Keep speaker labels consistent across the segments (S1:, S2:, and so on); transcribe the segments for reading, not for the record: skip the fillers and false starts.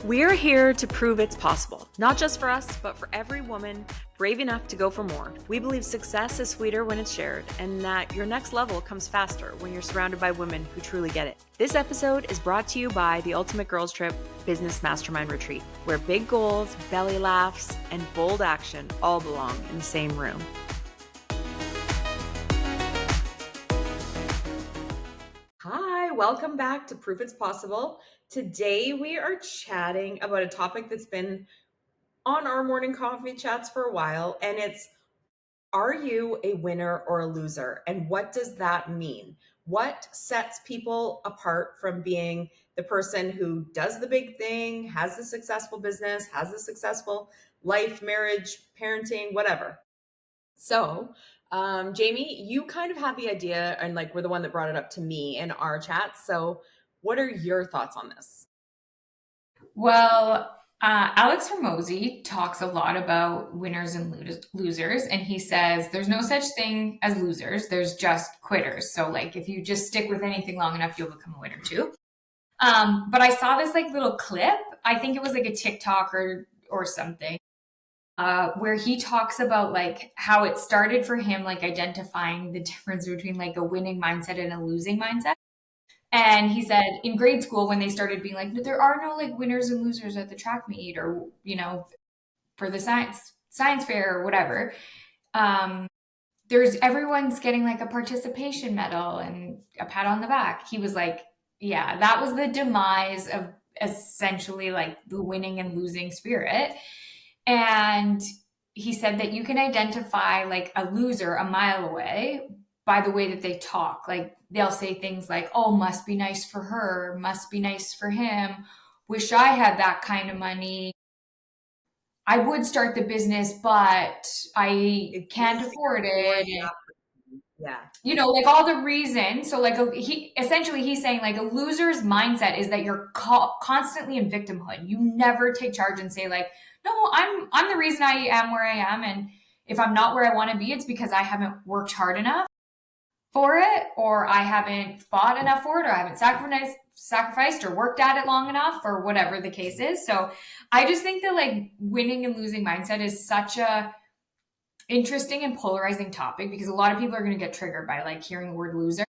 S1: We're here to prove it's possible, not just for us, but for every woman brave enough to go for more. We believe success is sweeter when it's shared, and that your next level comes faster when you're surrounded by women who truly get it. This episode is brought to you by the Ultimate Girls Trip Business Mastermind Retreat, where big goals, belly laughs, and bold action all belong in the same room. Hi, welcome back to Proof It's Possible. Today we are chatting about a topic that's been on our morning coffee chats for a while, and it's, are you a winner or a loser? And what does that mean? What sets people apart from being the person who does the big thing, has a successful business, has a successful life, marriage, parenting, whatever? So, Jamie, you kind of had the idea and were the one that brought it up to me in our chat. So, what are your thoughts on this?
S2: Well, Alex Hormozy talks a lot about winners and losers, and he says there's no such thing as losers, there's just quitters. So, like, if you just stick with anything long enough, you'll become a winner too. But I saw this little clip. I think it was like a TikTok or something, where he talks about like how it started for him, like identifying the difference between like a winning mindset and a losing mindset. And he said in grade school, when they started being like, there are no like winners and losers at the track meet or, for the science fair or whatever, there's everyone's getting like a participation medal and a pat on the back. He was like, yeah, that was the demise of essentially like the winning and losing spirit. And he said that you can identify like a loser a mile away by the way that they talk. Like they'll say things like, oh, must be nice for her, must be nice for him, wish I had that kind of money. I would start the business, but I can't afford it.
S1: Yeah.
S2: Like all the reasons. So like he's saying like a loser's mindset is that you're constantly in victimhood. You never take charge and say like, no, I'm the reason I am where I am, and if I'm not where I want to be, it's because I haven't worked hard enough for it, or I haven't fought enough for it, or I haven't sacrificed or worked at it long enough, or whatever the case is. So I just think that like winning and losing mindset is such a interesting and polarizing topic, because a lot of people are going to get triggered by like hearing the word loser.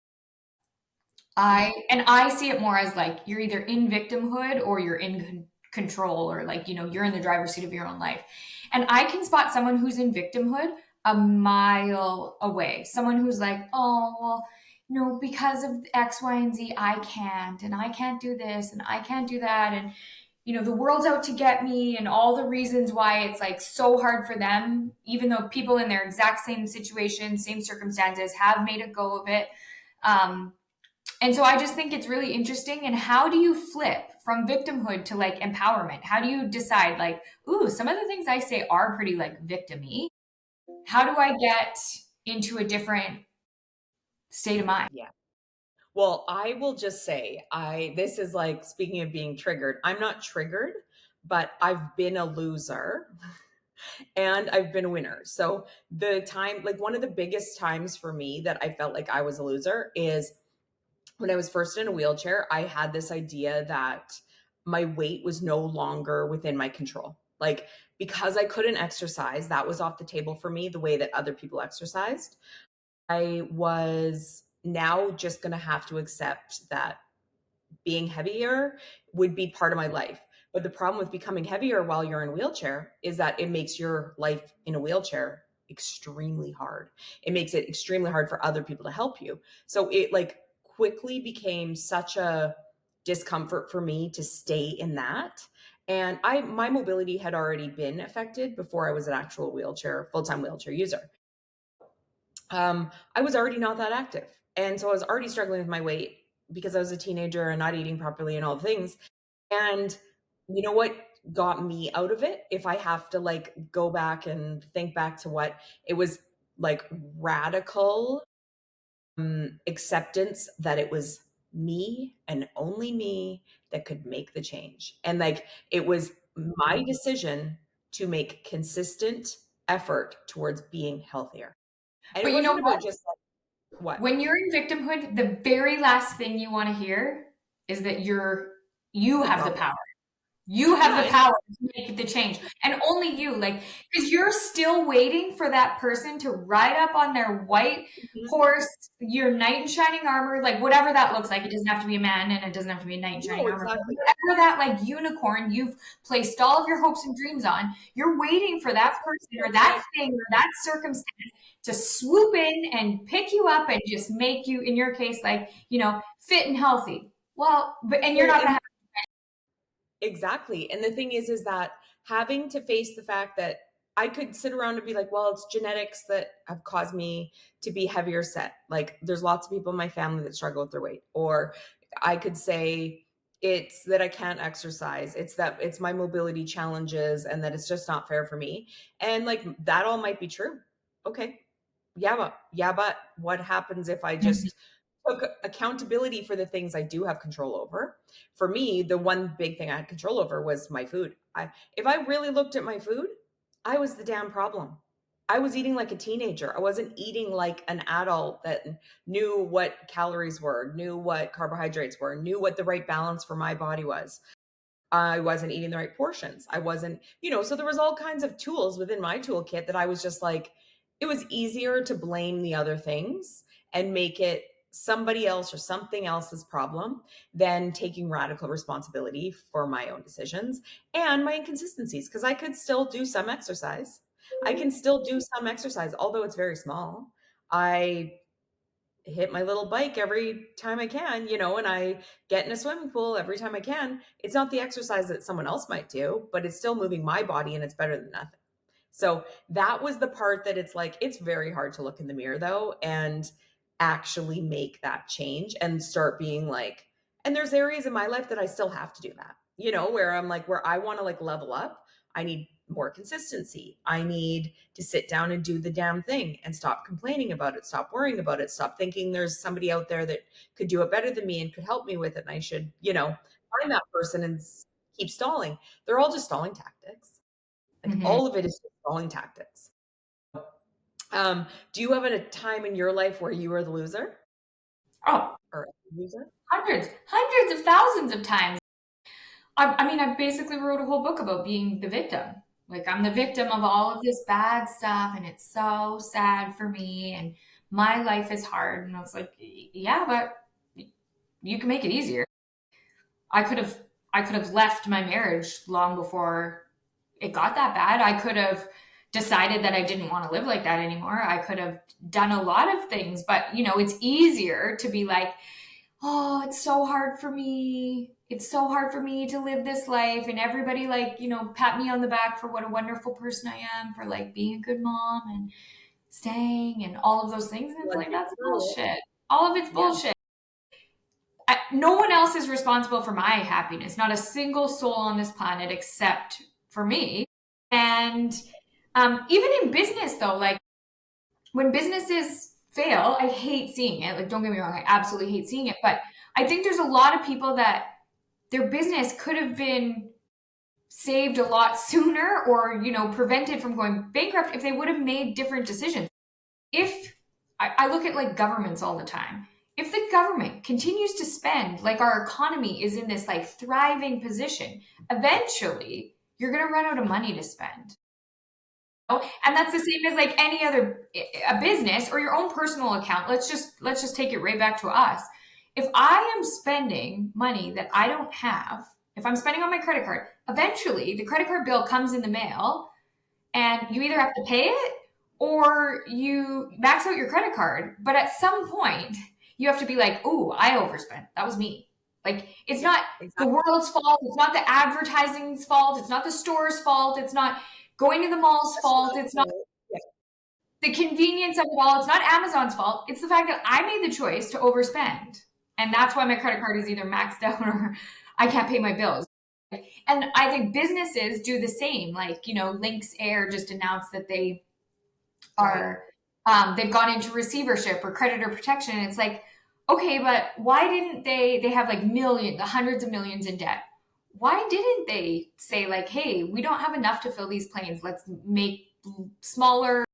S2: I see it more as like you're either in victimhood or you're in control, or like you're in the driver's seat of your own life. And I can spot someone who's in victimhood a mile away. Someone who's like, oh well, because of X, Y, and Z, I can't, and I can't do this, and I can't do that, and the world's out to get me, and all the reasons why it's like so hard for them, even though people in their exact same situation, same circumstances have made a go of it. And so I just think it's really interesting. And how do you flip from victimhood to like empowerment? How do you decide like, ooh, some of the things I say are pretty like victim-y. How do I get into a different state of mind?
S1: Yeah. Well, I will just say, this is like, speaking of being triggered, I'm not triggered, but I've been a loser and I've been a winner. So the time, like one of the biggest times for me that I felt like I was a loser is when I was first in a wheelchair. I had this idea that my weight was no longer within my control. Like, because I couldn't exercise, that was off the table for me, the way that other people exercised. I was now just going to have to accept that being heavier would be part of my life. But the problem with becoming heavier while you're in a wheelchair is that it makes your life in a wheelchair extremely hard. It makes it extremely hard for other people to help you. So it like quickly became such a discomfort for me to stay in that. And my mobility had already been affected before I was an actual wheelchair, full-time wheelchair user. I was already not that active. And so I was already struggling with my weight because I was a teenager and not eating properly and all the things. And you know what got me out of it? If I have to like go back and think back to what it was, like radical acceptance that it was me and only me that could make the change. And like it was my decision to make consistent effort towards being healthier. And it
S2: But you know
S1: wasn't
S2: what?
S1: about just like, what?
S2: When you're in victimhood, the very last thing you want to hear is that you
S1: The
S2: have the
S1: problem.
S2: power. You have
S1: Yeah,
S2: the power to make the change. And only you, like, because you're still waiting for that person to ride up on their white
S1: mhm.
S2: horse, your knight in shining armor, like whatever that looks like. It doesn't have to be a man and it doesn't have to be a knight in shining
S1: No,
S2: armor, but
S1: exactly.
S2: whatever that like unicorn you've placed all of your hopes and dreams on, you're waiting for that person or that thing or that circumstance to swoop in and pick you up and just make you, in your case, like, fit and healthy. Well, but and you're
S1: Well,
S2: not gonna have.
S1: exactly. And the thing is that having to face the fact that I could sit around and be like, well, it's genetics that have caused me to be heavier set. Like, there's lots of people in my family that struggle with their weight. Or I could say it's that I can't exercise. It's that it's my mobility challenges and that it's just not fair for me. And like that all might be true. Okay. Yeah, but what happens if I
S2: Mhm.
S1: just took accountability for the things I do have control over? For me, the one big thing I had control over was my food. If I really looked at my food, I was the damn problem. I was eating like a teenager. I wasn't eating like an adult that knew what calories were, knew what carbohydrates were, knew what the right balance for my body was. I wasn't eating the right portions. I wasn't, so there was all kinds of tools within my toolkit that I was just like, it was easier to blame the other things and make it somebody else or something else's problem than taking radical responsibility for my own decisions and my inconsistencies. Because I could still do some exercise. I can still do some exercise, although it's very small. I hit my little bike every time I can, and I get in a swimming pool every time I can. It's not the exercise that someone else might do, but it's still moving my body and it's better than nothing. So that was the part that it's like, it's very hard to look in the mirror though and actually make that change and start being like, and there's areas in my life that I still have to do that, where I'm like, where I want to like level up. I need more consistency. I need to sit down and do the damn thing and stop complaining about it, stop worrying about it, stop thinking there's somebody out there that could do it better than me and could help me with it. And I should, find that person and keep stalling. They're all just stalling tactics. Like
S2: Mhm.
S1: all of it is just stalling tactics. Do you have a time in your life where you were the loser
S2: Oh,
S1: or a loser?
S2: hundreds of thousands of times. I mean, I basically wrote a whole book about being the victim. Like, I'm the victim of all of this bad stuff, and it's so sad for me, and my life is hard. And I was like, yeah, but you can make it easier. I could have, I could have left my marriage long before it got that bad. I could have decided that I didn't want to live like that anymore. I could have done a lot of things, but it's easier to be like, oh, it's so hard for me. It's so hard for me to live this life. And everybody, like, pat me on the back for what a wonderful person I am, for like being a good mom and staying and all of those things. And it's
S1: Led
S2: like,
S1: you
S2: that's
S1: through it.
S2: bullshit. All of it's
S1: Yeah.
S2: bullshit. No one else is responsible for my happiness, not a single soul on this planet except for me. And even in business, though, like when businesses fail, I hate seeing it. Like, don't get me wrong, I absolutely hate seeing it. But I think there's a lot of people that their business could have been saved a lot sooner or, prevented from going bankrupt if they would have made different decisions. If I look at like governments all the time, if the government continues to spend, like our economy is in this like thriving position, eventually you're going to run out of money to spend. And that's the same as like any other a business or your own personal account. Let's just take it right back to us. If I am spending money that I don't have, if I'm spending on my credit card, eventually the credit card bill comes in the mail and you either have to pay it or you max out your credit card. But at some point, you have to be like, "Oh, I overspent. That was me." Like, it's
S1: Yeah,
S2: not the
S1: exactly.
S2: world's fault. It's not the advertising's fault. It's not the store's fault. It's not going to the mall's
S1: That's
S2: fault.
S1: not
S2: It's not
S1: the, yeah,
S2: the convenience of it all. It's not Amazon's fault. It's the fact that I made the choice to overspend. And that's why my credit card is either maxed out or I can't pay my bills. And I think businesses do the same. Like, Lynx Air just announced that
S1: right.
S2: are they've gone into receivership or creditor protection. And it's like, okay, but why didn't they have like millions, hundreds of millions in debt? Why didn't they say like, hey, we don't have enough to fill these planes. Let's make smaller.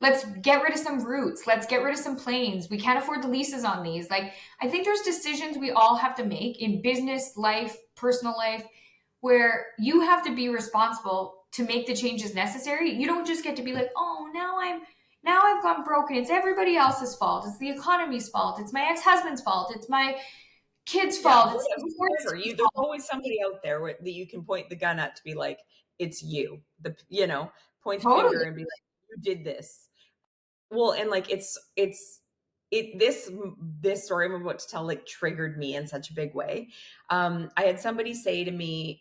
S2: Let's get rid of some routes. Let's get rid of some planes. We can't afford the leases on these. Like, I think there's decisions we all have to make in business life, personal life, where you have to be responsible to make the changes necessary. You don't just get to be like, oh, now I've gone broken. It's everybody else's fault. It's the economy's fault. It's my ex-husband's fault. It's my kid's
S1: Yeah,
S2: fault. It's the sports
S1: whoever
S2: team's
S1: you, there's
S2: fault.
S1: always somebody out there that you can point the gun at to be like, it's you. Point the finger
S2: Totally.
S1: and be like, you did this. Well, and like this story I'm about to tell like triggered me in such a big way. I had somebody say to me,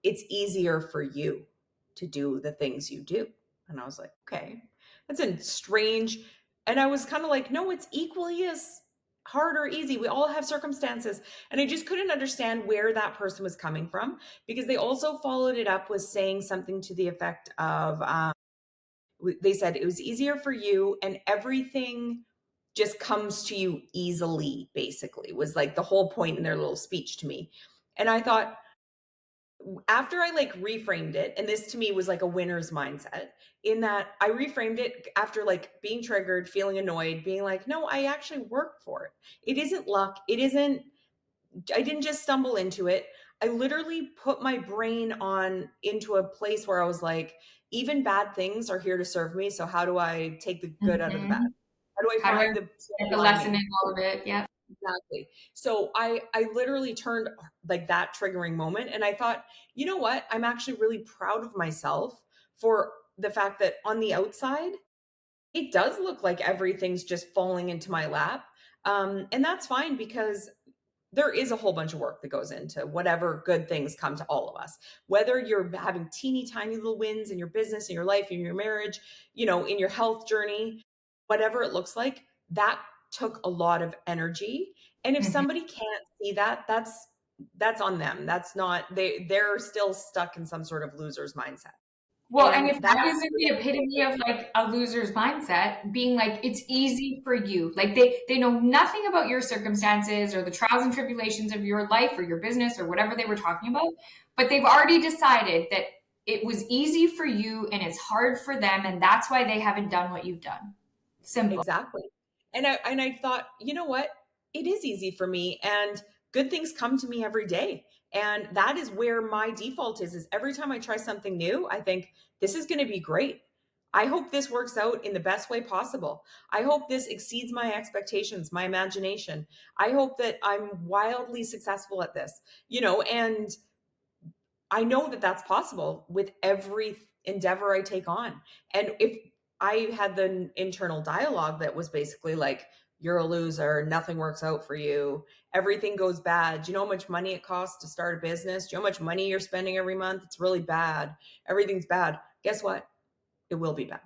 S1: it's easier for you to do the things you do. And I was like, okay, that's a strange. And I was kind of like, no, it's equally as hard or easy. We all have circumstances. And I just couldn't understand where that person was coming from, because they also followed it up with saying something to the effect of, they said it was easier for you and everything just comes to you easily, basically, was like the whole point in their little speech to me. And I thought, after I like reframed it, and this to me was like a winner's mindset, in that I reframed it after like being triggered, feeling annoyed, being like, no, I actually worked for it. It isn't luck. It isn't, I didn't just stumble into it. I literally put my brain on into a place where I was like, even bad things are here to serve me. So how do I take the good out of the bad?
S2: Mhm.
S1: How do I
S2: How do I
S1: find the
S2: get
S1: silver
S2: the lesson
S1: lining?
S2: in all of it? Yeah.
S1: Exactly. So I literally turned like that triggering moment and I thought, you know what? I'm actually really proud of myself for the fact that on the outside, it does look like everything's just falling into my lap. And that's fine, because there is a whole bunch of work that goes into whatever good things come to all of us. Whether you're having teeny tiny little wins in your business, in your life, in your marriage, in your health journey, whatever it looks like, that took a lot of energy. And if
S2: Mhm.
S1: somebody can't see that, that's on them. That's not, they're still stuck in some sort of loser's mindset.
S2: Well, and
S1: And
S2: if
S1: that's
S2: that isn't the epitome of like a loser's mindset, being like it's easy for you. Like they know nothing about your circumstances or the trials and tribulations of your life or your business or whatever they were talking about, but they've already decided that it was easy for you and it's hard for them and that's why they haven't done what you've done. Simple.
S1: exactly. And I thought, you know what? It is easy for me and good things come to me every day. And that is where my default is every time I try something new, I think this is going to be great. I hope this works out in the best way possible. I hope this exceeds my expectations, my imagination. I hope that I'm wildly successful at this, and I know that that's possible with every endeavor I take on. And if I had the internal dialogue that was basically like, you're a loser, nothing works out for you, everything goes bad. Do you know how much money it costs to start a business? Do you know how much money you're spending every month? It's really bad. Everything's bad. Guess what? It will be bad.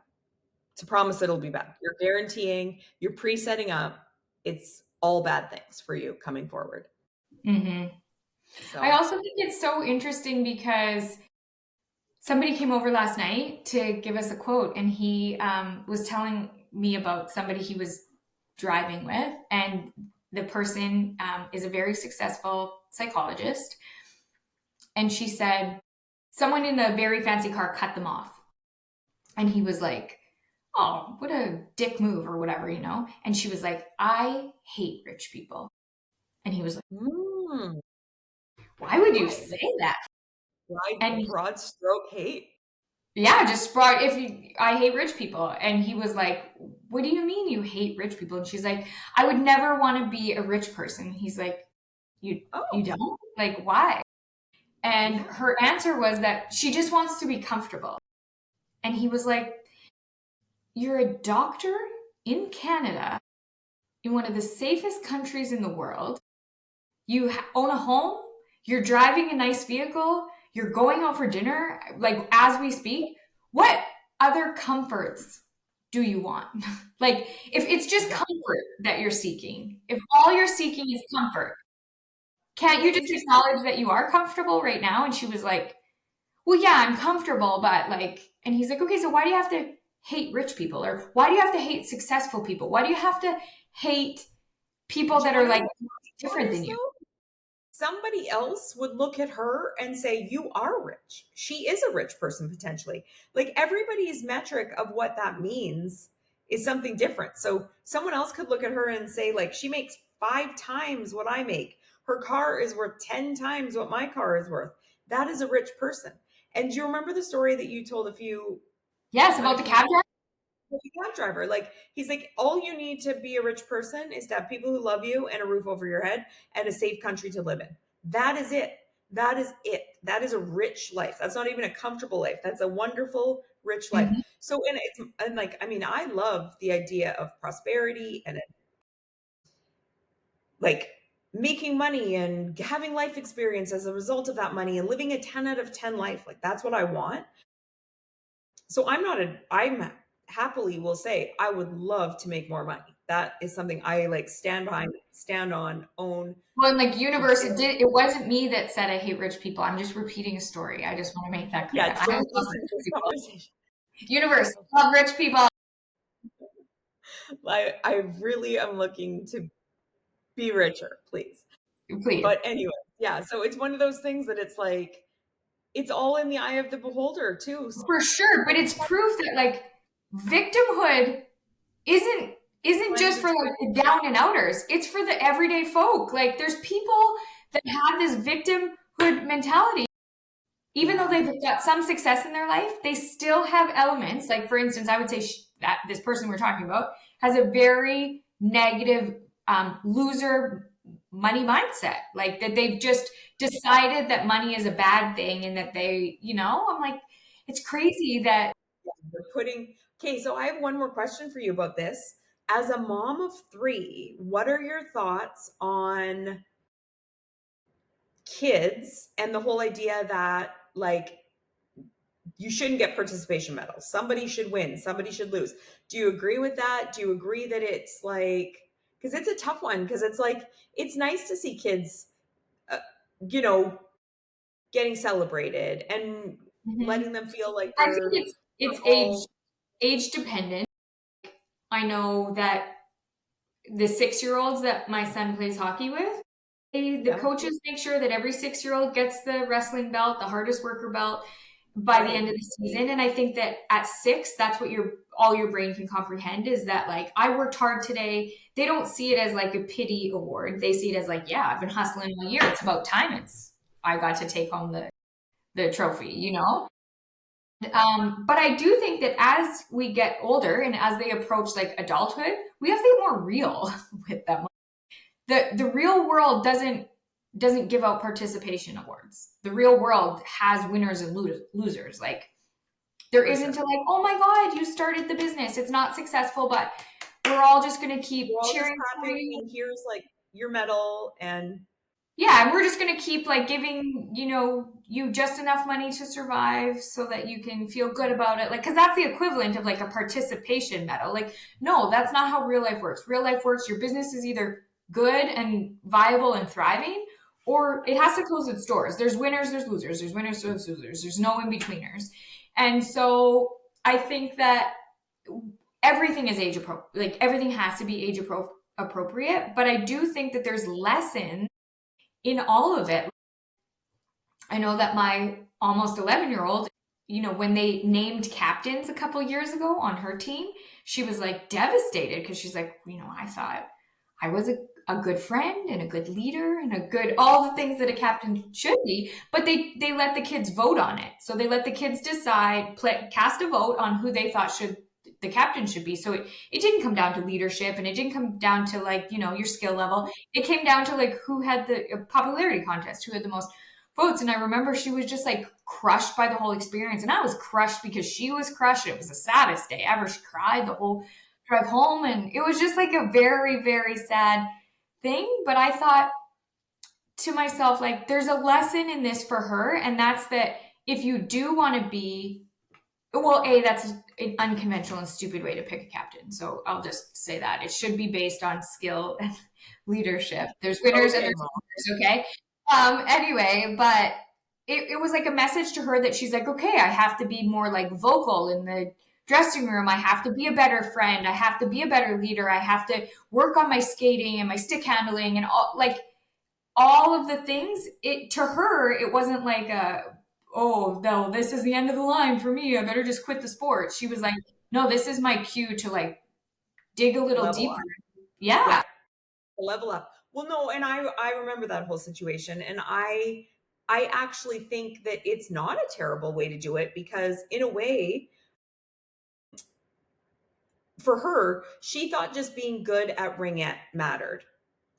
S1: It's a promise it'll be bad. You're guaranteeing, you're pre setting up. It's all bad things for you coming forward.
S2: Hmm. I
S1: So,
S2: also think it's so interesting because somebody came over last night to give us a quote, and he was telling me about somebody he was driving with, and the person is a very successful psychologist. And she said, someone in a very fancy car cut them off. And he was like, oh, what a dick move or whatever. And she was like, I hate rich people. And he was like,
S1: mm,
S2: why would you
S1: why?
S2: say that? And
S1: Broad stroke hate.
S2: yeah, just brought if you, I hate rich people. And he was like, what do you mean you hate rich people? And she's like, I would never want to be a rich person. He's like, you
S1: Oh,
S2: don't? Like, why? And
S1: yeah.
S2: her answer was that she just wants to be comfortable. And he was like, you're a doctor in Canada, in one of the safest countries in the world. You own a home, you're driving a nice vehicle, you're going out for dinner, like as we speak. What other comforts do you want? Like, if it's just
S1: Exactly.
S2: comfort that you're seeking, if all you're seeking is comfort, can't you
S1: Well,
S2: just
S1: and just
S2: acknowledge that you are comfortable right now? And she was like, well, yeah, I'm comfortable, but like, and he's like, okay, so why do you have to hate rich people? Or why do you have to hate successful people? Why do you have to hate people
S1: do you
S2: that
S1: want
S2: are
S1: to
S2: like
S1: know what
S2: different
S1: is
S2: than you?
S1: though? Somebody else would look at her and say, you are rich. She is a rich person potentially. Like everybody's metric of what that means is something different. So someone else could look at her and say, like, she makes 5 times what I make. Her car is worth 10 times what my car is worth. That is a rich person. And do you remember the story that you told
S2: Yes,
S1: a
S2: about the
S1: few
S2: cab driver.
S1: cab driver? Like he's like, all you need to be a rich person is to have people who love you and a roof over your head and a safe country to live in. That is it. That is it. That is a rich life. That's not even a comfortable life. That's a wonderful, rich life.
S2: Mhm.
S1: So, and like, I mean, I love the idea of prosperity and like making money and having life experience as a result of that money and living a 10 out of 10 life. Like, that's what I want. So I'm happily will say I would love to make more money. That is something I like stand behind, stand on, own,
S2: Well, in like universe,
S1: fulfill.
S2: it wasn't me that said I hate rich people. I'm just repeating a story. I just want to make that clear.
S1: Yeah,
S2: I
S1: don't
S2: love
S1: listen to
S2: rich
S1: this
S2: people.
S1: conversation.
S2: Universe, love rich people.
S1: I really am looking to be richer, please.
S2: Please.
S1: But anyway, yeah, so it's one of those things that it's like it's all in the eye of the beholder too. So
S2: For sure. But it's proof that like victimhood isn't isn't
S1: sometimes
S2: just for
S1: it's
S2: like the down and outers. It's for the everyday folk. Like there's people that have this victimhood mentality. Even though
S1: yeah,
S2: they've got some success in their life, they still have elements. Like for instance, I would say that this person we're talking about has a very negative loser money mindset. Like that they've just decided that money is a bad thing and that I'm like, it's crazy that.
S1: they're putting okay, so I have one more question for you about this. As a mom of three, what are your thoughts on kids and the whole idea that like you shouldn't get participation medals? Somebody should win, somebody should lose. Do you agree with that? Do you agree that it's like because it's a tough one because it's like it's nice to see kids uh, you know getting celebrated and letting
S2: Mhm.
S1: them feel like
S2: I think
S1: they're
S2: it's
S1: all
S2: age dependent. I know that the 6 year olds that my son plays hockey with, the
S1: yeah,
S2: coaches make sure that every 6 year old gets the wrestling belt, the hardest worker belt by the end
S1: right.
S2: of the season. And I think that at 6, that's what all your brain can comprehend is that like I worked hard today. They don't see it as like a pity award. They see it as like, yeah, I've been hustling all year. It's about time I got to take home the trophy. But I do think that as we get older and as they approach like adulthood, we have to get more real with them. The real world doesn't give out participation awards. The real world has winners and losers. Like there
S1: For
S2: isn't
S1: sure.
S2: a like, oh my god, you started the business. It's not successful, but we're all just going to keep
S1: We're all just
S2: cheering for
S1: clapping
S2: you.
S1: and here's like your medal and
S2: Yeah, and we're just going to keep like giving, you just enough money to survive so that you can feel good about it. Like, cause that's the equivalent of like a participation medal. Like, no, that's not how real life works. Real life works. Your business is either good and viable and thriving, or it has to close its doors. There's winners, there's losers, there's winners, there's losers. There's no in betweeners. And so I think that everything is age appropriate. Like everything has to be appropriate. But I do think that there's lessons in all of it. I know that my almost 11-year-old, when they named captains a couple years ago on her team, she was like devastated because she's like, I thought I was a good friend and a good leader and all the things that a captain should be, but they let the kids vote on it. So they let the kids decide, cast a vote on who they thought the captain should be. So it didn't come down to leadership and it didn't come down to like, your skill level. It came down to like who had the popularity contest, who had the most votes. And I remember she was just like crushed by the whole experience. And I was crushed because she was crushed. It was the saddest day ever. She cried the whole drive home. And it was just like a very, very sad thing. But I thought to myself, like, there's a lesson in this for her. And that's that if you do want to be, well, that's an unconventional and stupid way to pick a captain. So I'll just say that it should be based on skill and leadership. There's winners and
S1: okay,
S2: there's
S1: mom.
S2: losers. Okay. Anyway, but it was like a message to her that she's like, okay, I have to be more like vocal in the dressing room. I have to be a better friend. I have to be a better leader. I have to work on my skating and my stick handling and all of the things. It to her, it wasn't like oh no, this is the end of the line for me. I better just quit the sport. She was like, no, this is my cue to like dig a little
S1: Level
S2: deeper.
S1: up.
S2: Yeah.
S1: Yeah, level up. Well, no, and I remember that whole situation, and I I actually think that it's not a terrible way to do it because, in a way, for her, she thought just being good at ringette mattered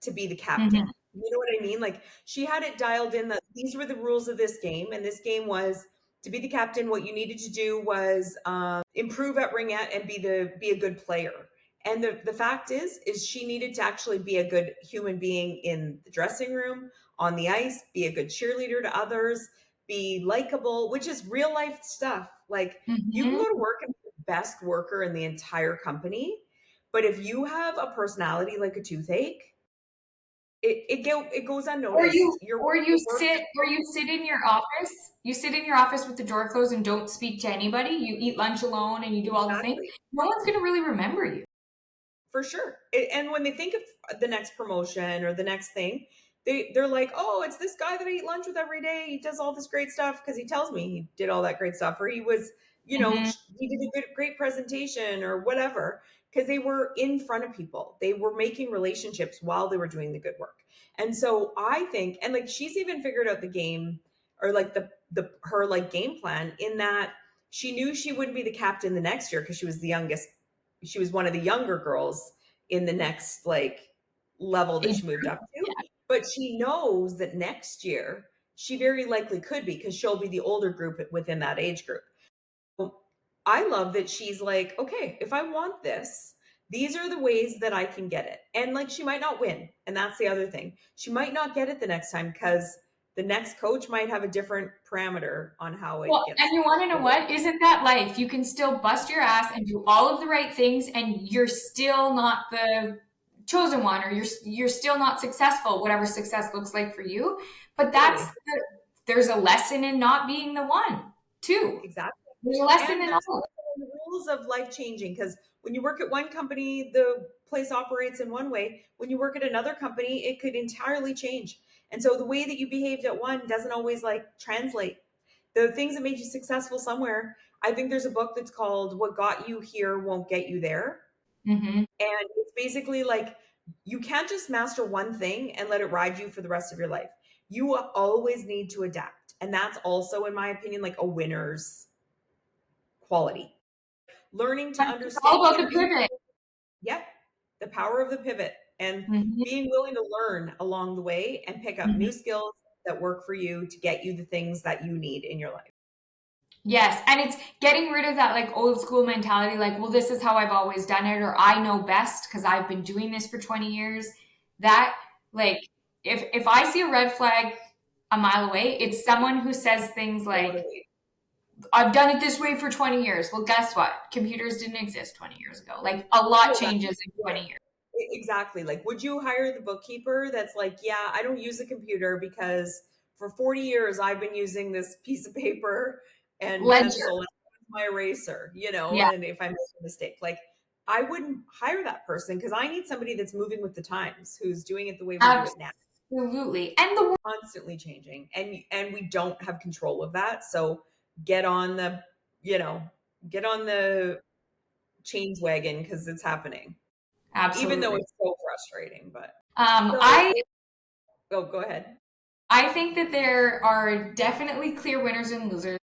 S1: to be the captain.
S2: Mhm.
S1: You know what I mean? Like she had it dialed in that these were the rules of this game, and this game was to be the captain. What you needed to do was improve at ringette and be a good player. And the fact is she needed to actually be a good human being in the dressing room, on the ice, be a good cheerleader to others, be likable, which is real life stuff. Like you can
S2: Mhm.
S1: go to work and best worker in the entire company. But if you have a personality like a toothache, it goes
S2: Or
S1: unnoticed.
S2: you or you
S1: Your work
S2: sit or you sit in your office. You sit in your office with the door closed and don't speak to anybody. You eat lunch alone and you do all the things.
S1: exactly.
S2: No one's going to really remember you.
S1: For sure. And when they think of the next promotion or the next thing, they're like, "Oh, it's this guy that I eat lunch with every day. He does all this great stuff because he tells me he did all that great stuff, or he was,
S2: Mhm.
S1: he did a great presentation or whatever." Because they were in front of people, they were making relationships while they were doing the good work. And so I think, and like she's even figured out the game or like the her like game plan in that she knew she wouldn't be the captain the next year because she was the youngest, she was one of the younger girls in the next like level that
S2: Age
S1: she moved
S2: group.
S1: up to.
S2: Yeah.
S1: But she knows that next year she very likely could be because she'll be the older group within that age group. Well, I love that she's like, okay, if I want this, these are the ways that I can get it. And like she might not win. And that's the other thing. She might not get it the next time because the next coach might have a different parameter on how it
S2: Well, and
S1: gets
S2: you want to know
S1: awarded.
S2: what? Isn't that life? You can still bust your ass and do all of the right things, and you're still not the chosen one, or you're still not successful, whatever success looks like for you. But
S1: Totally.
S2: there's a lesson in not being the one, too.
S1: Exactly.
S2: There's a lesson
S1: And
S2: in
S1: there's
S2: all.
S1: also the rules of life changing because when you work at one company, the place operates in one way. When you work at another company, it could entirely change. And so the way that you behaved at one doesn't always like translate. The things that made you successful somewhere, I think there's a book that's called What Got You Here Won't Get You There.
S2: Hmm.
S1: And it's basically like you can't just master one thing and let it ride you for the rest of your life. You always need to adapt. And that's also, in my opinion, like a winner's quality. Learning to
S2: It's
S1: understand
S2: all about
S1: and
S2: the
S1: be,
S2: pivot.
S1: yeah, the power of the pivot and
S2: Hmm.
S1: being willing to learn along the way and pick up new
S2: Hmm.
S1: skills that work for you to get you the things that you need in your life.
S2: Yes, and it's getting rid of that like old school mentality, like, well, this is how I've always done it, or I know best because I've been doing this for 20 years. That like if I see a red flag a mile away, it's someone who says things like,
S1: Totally.
S2: I've done it this way for 20 years. Well, guess what? Computers didn't exist 20 years ago. Like a lot
S1: Well, that's
S2: changes in
S1: it.
S2: 20 years.
S1: Exactly. Like, would you hire the bookkeeper that's like, yeah, I don't use a computer because for 40 years I've been using this piece of paper and
S2: Ledger.
S1: pencil and my eraser,
S2: Yeah,
S1: and if I make a mistake, like, I wouldn't hire that person because I need somebody that's moving with the times, who's doing it the way we do it now,
S2: absolutely. And the
S1: constantly changing. And we don't have control of that. So get on the, you know, get on the change wagon because it's happening, even though
S2: absolutely.
S1: it's so frustrating. But
S2: Um,
S1: so
S2: I
S1: oh, go ahead.
S2: I think that there are definitely clear winners and losers.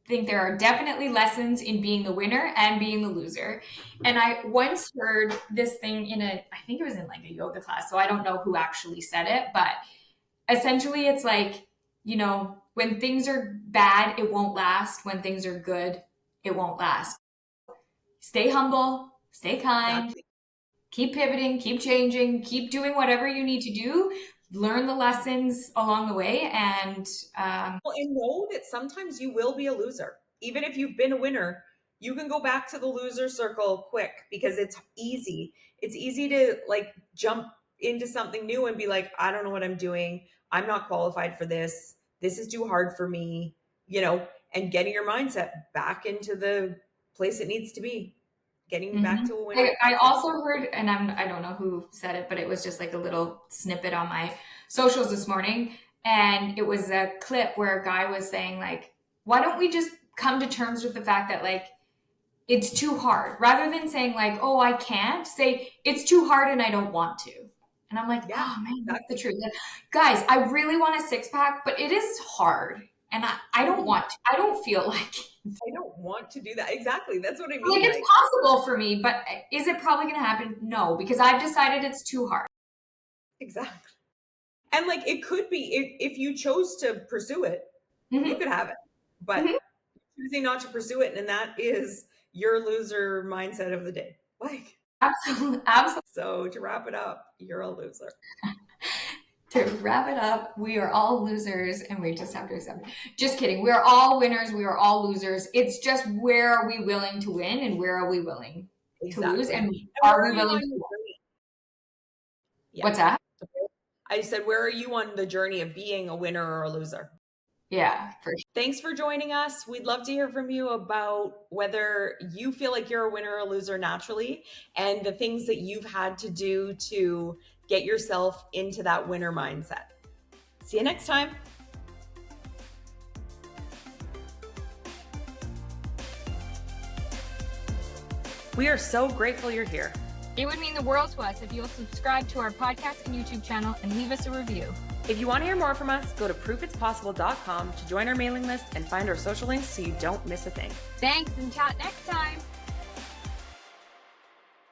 S2: Think there are definitely lessons in being the winner and being the loser. And I once heard this thing I think it was in like a yoga class, so I don't know who actually said it, but essentially it's like, when things are bad, it won't last. When things are good, it won't last. Stay humble, stay kind,
S1: Exactly.
S2: keep pivoting, keep changing, keep doing whatever you need to do. Learn the lessons along the way, and
S1: Well, and know that sometimes you will be a loser. Even if you've been a winner, you can go back to the loser circle quick because it's easy. It's easy to like jump into something new and be like, I don't know what I'm doing. I'm not qualified for this. This is too hard for me, and getting your mindset back into the place it needs to be, getting back
S2: mhm.
S1: to a winning
S2: I
S1: mindset.
S2: also heard, and I don't know who said it, but it was just like a little snippet on my socials this morning, and it was a clip where a guy was saying like, why don't we just come to terms with the fact that like it's too hard, rather than saying like, oh, I can't, say it's too hard and I don't want to. And I'm like,
S1: Yeah,
S2: oh man, that's the
S1: exactly.
S2: truth. Like, guys, I really want a six pack, but it is hard. And I don't
S1: Mhm.
S2: want to, I don't feel like
S1: I don't want to do that. Exactly. That's what I
S2: like
S1: mean.
S2: it's
S1: Like,
S2: possible for me, but is it probably going to happen? No, because I've decided it's too hard.
S1: exactly. And like it could be if you chose to pursue it, you
S2: Hmm.
S1: could have it. But
S2: Hmm.
S1: choosing not to pursue it, and that is your loser mindset of the day. Like,
S2: Absolutely, absolutely.
S1: so to wrap it up, you're a loser.
S2: To wrap it up, we are all losers and we just have to accept it. Just kidding. We are all winners. We are all losers. It's just where are we willing to win and where are we willing to lose?
S1: Exactly.
S2: And
S1: And
S2: are
S1: where
S2: we
S1: are you
S2: willing
S1: on
S2: to
S1: your
S2: win?
S1: journey? Yeah.
S2: What's that?
S1: I said, where are you on the journey of being a winner or a loser?
S2: Yeah, for sure.
S1: Thanks for joining us. We'd love to hear from you about whether you feel like you're a winner or a loser naturally and the things that you've had to do to get yourself into that winner mindset. See you next time. We are so grateful you're here.
S3: It would mean the world to us if you'll subscribe to our podcast and YouTube channel and leave us a review.
S1: If you want to hear more from us, go to proofitspossible.com to join our mailing list and find our social links so you don't miss a thing.
S3: Thanks and chat next time.